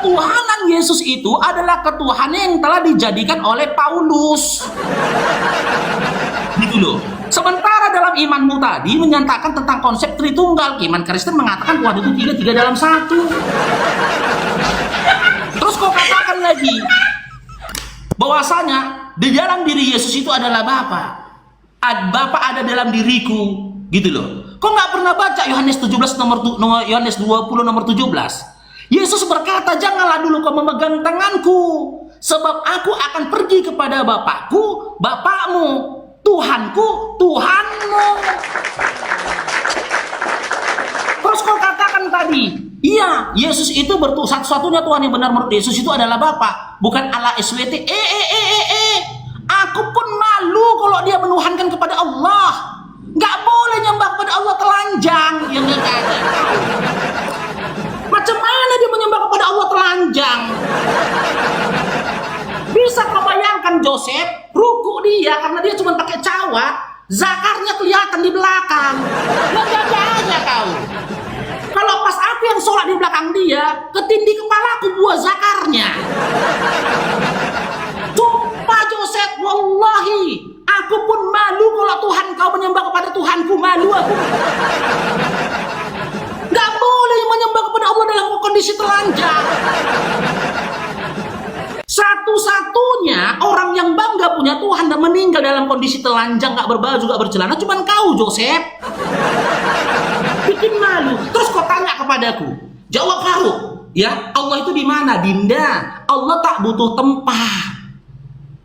ketuhanan Yesus itu adalah ketuhanan yang telah dijadikan oleh Paulus. Gitu loh. Sementara dalam imanmu tadi menyatakan tentang konsep Tritunggal, iman Kristen mengatakan Tuhan itu tiga dalam satu. Terus kau katakan lagi bahwasanya di dalam diri Yesus itu adalah Bapa. Bapa ada dalam diriku, gitu loh. Kau nggak pernah baca Yohanes 17 Yohanes 20 nomor 17? Yesus berkata, janganlah dulu kau memegang tanganku, sebab aku akan pergi kepada Bapakku, Bapakmu, Tuhanku, Tuhanmu. Terus kau katakan tadi, iya, Yesus itu satu-satunya Tuhan yang benar menurut Yesus itu adalah Bapa, bukan Allah SWT. Aku pun malu kalau dia menuhankan kepada Allah. Nggak boleh nyembah kepada Allah telanjang. Yang nggak ada. Macam mana dia menyembah kepada Allah telanjang? Bisa kau bayangkan Joseph ruku dia karena dia cuma pakai cawat, zakarnya kelihatan di belakang. Nggak aja kau. Kalau pas aku yang sholat di belakang dia, ketindih kepalaku buah zakarnya. Sumpah Joseph, wallahi, aku pun malu kalau Tuhan kau menyembah kepada Tuhanku, malu aku. Gak boleh menyembah kepada Allah dalam kondisi telanjang. Satu-satunya orang yang bangga punya Tuhan dan meninggal dalam kondisi telanjang, gak berbaju, gak bercelana, cuman kau Joseph. Bikin malu. Terus kau tanya kepadaku, jawab Faruk, ya Allah itu di mana? Dinda, Allah tak butuh tempat.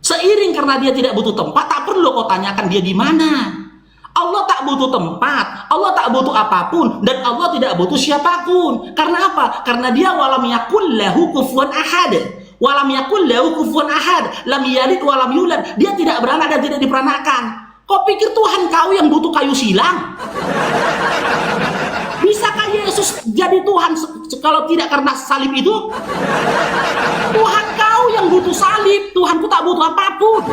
Seiring karena dia tidak butuh tempat, tak perlu kau tanyakan dia di mana. Allah tak butuh tempat, Allah tak butuh apapun, dan Allah tidak butuh siapapun. Karena apa? Karena dia walam yakul lahu kufuwan ahad. Walam yakul lahu kufuwan ahad. Lam yalid walam yulad. Dia tidak beranak dan tidak diperanakan. Kau pikir Tuhan kau yang butuh kayu silang? Bisakah Yesus jadi Tuhan kalau tidak karena salib itu? Tuhan kau yang butuh salib, Tuhanku tak butuh apapun.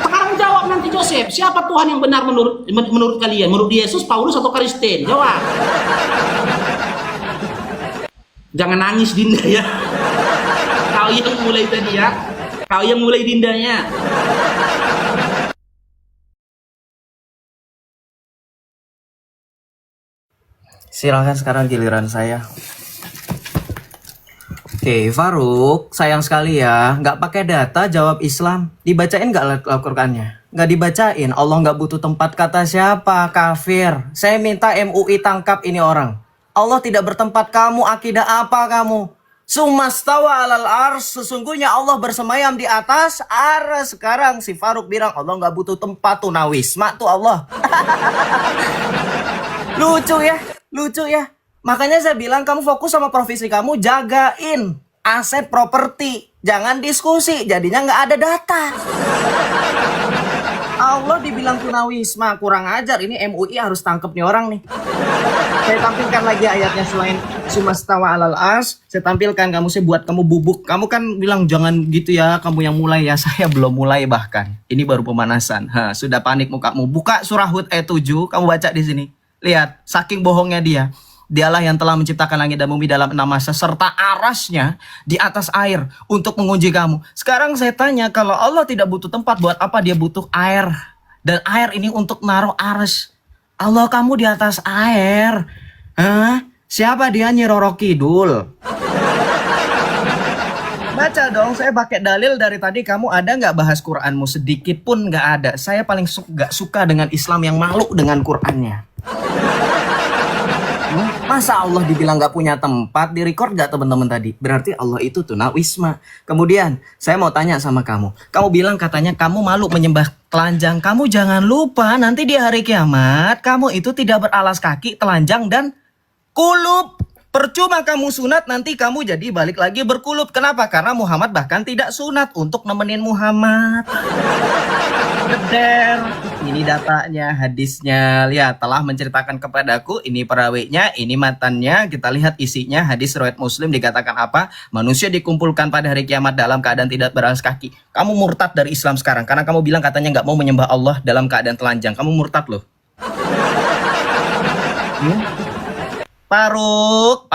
Sekarang jawab nanti Joseph, siapa Tuhan yang benar menurut kalian? Menurut Yesus, Paulus atau Kristen? Jawab. Jangan nangis Dinda ya. Kau yang mulai tadi ya. Kau yang mulai Dindanya. Silakan sekarang giliran saya. Oke, Faruk, sayang sekali ya, nggak pakai data jawab Islam. Dibacain nggak Al-Qur'annya? Nggak dibacain. Allah nggak butuh tempat kata siapa? Kafir. Saya minta MUI tangkap ini orang. Allah tidak bertempat, kamu akidah apa kamu? Sumastawa alal ars, sesungguhnya Allah bersemayam di atas aras. Sekarang si Faruk bilang Allah nggak butuh tempat, tuh nawisma tuh Allah. Lucu ya, lucu ya. Makanya saya bilang kamu fokus sama profesi kamu, jagain aset properti, jangan diskusi, jadinya nggak ada data. Allah dibilang tunawisma, kurang ajar. Ini MUI harus tangkep nih orang nih. Saya tampilkan lagi ayatnya selain sumastawa alal ars. Saya tampilkan saya buat kamu bubuk. Kamu kan bilang jangan gitu ya, kamu yang mulai ya. Saya belum mulai bahkan. Ini baru pemanasan. Sudah panik mukamu. Buka surah Hud ayat 7, kamu baca di sini. Lihat, saking bohongnya dia. Dialah yang telah menciptakan langit dan bumi dalam 6 masa serta arasnya di atas air untuk menguji kamu. Sekarang saya tanya, kalau Allah tidak butuh tempat, buat apa dia butuh air? Dan air ini untuk naruh aras. Allah kamu di atas air. Siapa dia, Nyi Roro Kidul? Baca dong, saya pakai dalil dari tadi. Kamu ada nggak bahas Quranmu? Sedikit pun nggak ada. Saya paling nggak suka dengan Islam yang malu dengan Qurannya. Masa Allah dibilang gak punya tempat? Di record gak teman-teman tadi? Berarti Allah itu tunawisma. Kemudian saya mau tanya sama kamu. Kamu bilang katanya kamu malu menyembah telanjang. Kamu jangan lupa nanti di hari kiamat kamu itu tidak beralas kaki, telanjang dan kulup. Percuma kamu sunat, nanti kamu jadi balik lagi berkulup. Kenapa? Karena Muhammad bahkan tidak sunat untuk nemenin Muhammad. Beder. Ini datanya, hadisnya. Lihat, telah menceritakan kepadaku. Ini perawinya, ini matannya. Kita lihat isinya. Hadis riwayat Muslim dikatakan apa? Manusia dikumpulkan pada hari kiamat dalam keadaan tidak beralas kaki. Kamu murtad dari Islam sekarang karena kamu bilang katanya nggak mau menyembah Allah dalam keadaan telanjang. Kamu murtad loh. Faruk.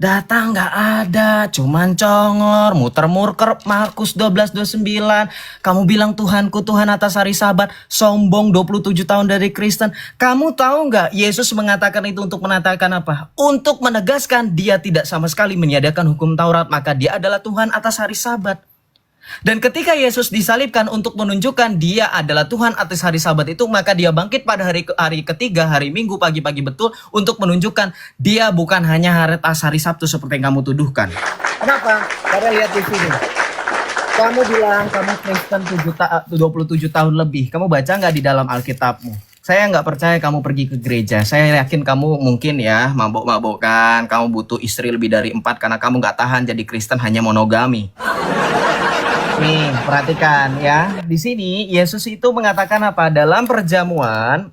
Data nggak ada, cuman congor, muter-muter Markus 12:29. Kamu bilang Tuhanku Tuhan atas hari Sabat, sombong 27 tahun dari Kristen. Kamu tahu nggak Yesus mengatakan itu untuk menatakan apa? Untuk menegaskan dia tidak sama sekali menyediakan hukum Taurat, maka dia adalah Tuhan atas hari Sabat. Dan ketika Yesus disalibkan untuk menunjukkan dia adalah Tuhan atas hari Sabat itu, maka dia bangkit pada hari ketiga, hari Minggu pagi-pagi betul, untuk menunjukkan dia bukan hanya atas hari Sabtu seperti yang kamu tuduhkan. Kenapa? Karena lihat di sini. Kamu bilang kamu Kristen 27 tahun lebih. Kamu baca nggak di dalam Alkitabmu? Saya nggak percaya kamu pergi ke gereja. Saya yakin kamu mungkin ya mabok-mabokan. Kamu butuh istri lebih dari 4 karena kamu nggak tahan jadi Kristen hanya monogami. Nih, perhatikan ya. Di sini Yesus itu mengatakan apa? Dalam perjamuan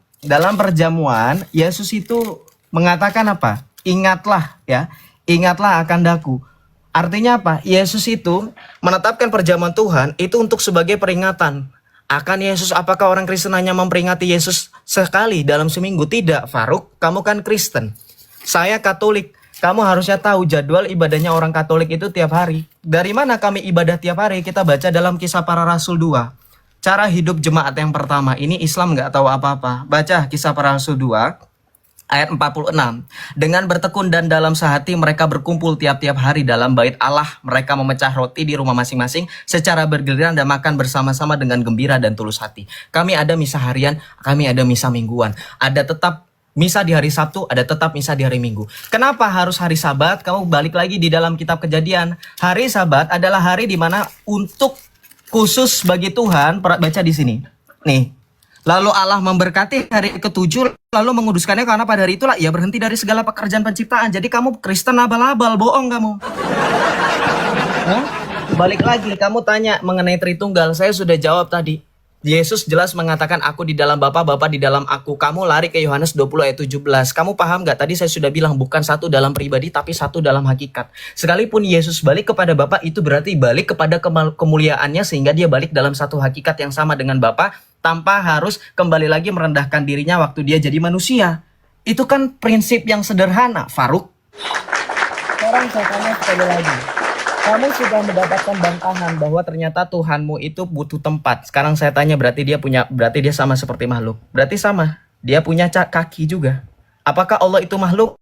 Yesus itu mengatakan apa? Ingatlah ya. Ingatlah akan daku. Artinya apa? Yesus itu menetapkan perjamuan Tuhan itu untuk sebagai peringatan akan Yesus. Apakah orang Kristen hanya memperingati Yesus sekali dalam seminggu? Tidak, Faruk. Kamu kan Kristen. Saya Katolik. Kamu harusnya tahu jadwal ibadahnya orang Katolik itu tiap hari. Dari mana kami ibadah tiap hari? Kita baca dalam Kisah Para Rasul 2. Cara hidup jemaat yang pertama. Ini Islam nggak tahu apa-apa. Baca Kisah Para Rasul 2 ayat 46. Dengan bertekun dan dalam sehati mereka berkumpul tiap-tiap hari dalam bait Allah. Mereka memecah roti di rumah masing-masing secara bergiliran dan makan bersama-sama dengan gembira dan tulus hati. Kami ada misa harian, kami ada misa mingguan. Ada tetap misa di hari Sabtu, ada tetap misa di hari Minggu. Kenapa harus hari Sabat? Kamu balik lagi di dalam kitab Kejadian. Hari Sabat adalah hari di mana untuk khusus bagi Tuhan. Baca di sini. Nih. Lalu Allah memberkati hari ke-7 lalu menguduskannya karena pada hari itulah ia berhenti dari segala pekerjaan penciptaan. Jadi kamu Kristen abal-abal, bohong kamu. Hah? Balik lagi, kamu tanya mengenai Tritunggal. Saya sudah jawab tadi. Yesus jelas mengatakan aku di dalam Bapa, Bapa di dalam aku. Kamu lari ke Yohanes 20 ayat 17. Kamu paham gak? Tadi saya sudah bilang bukan satu dalam pribadi tapi satu dalam hakikat. Sekalipun Yesus balik kepada Bapa itu berarti balik kepada kemuliaannya sehingga dia balik dalam satu hakikat yang sama dengan Bapa tanpa harus kembali lagi merendahkan dirinya waktu dia jadi manusia. Itu kan prinsip yang sederhana, Faruk. Sekarang saya tanya sekali lagi. Kamu sudah mendapatkan bantahan bahwa ternyata Tuhanmu itu butuh tempat. Sekarang saya tanya, berarti dia sama seperti makhluk. Berarti sama. Dia punya kaki juga. Apakah Allah itu makhluk?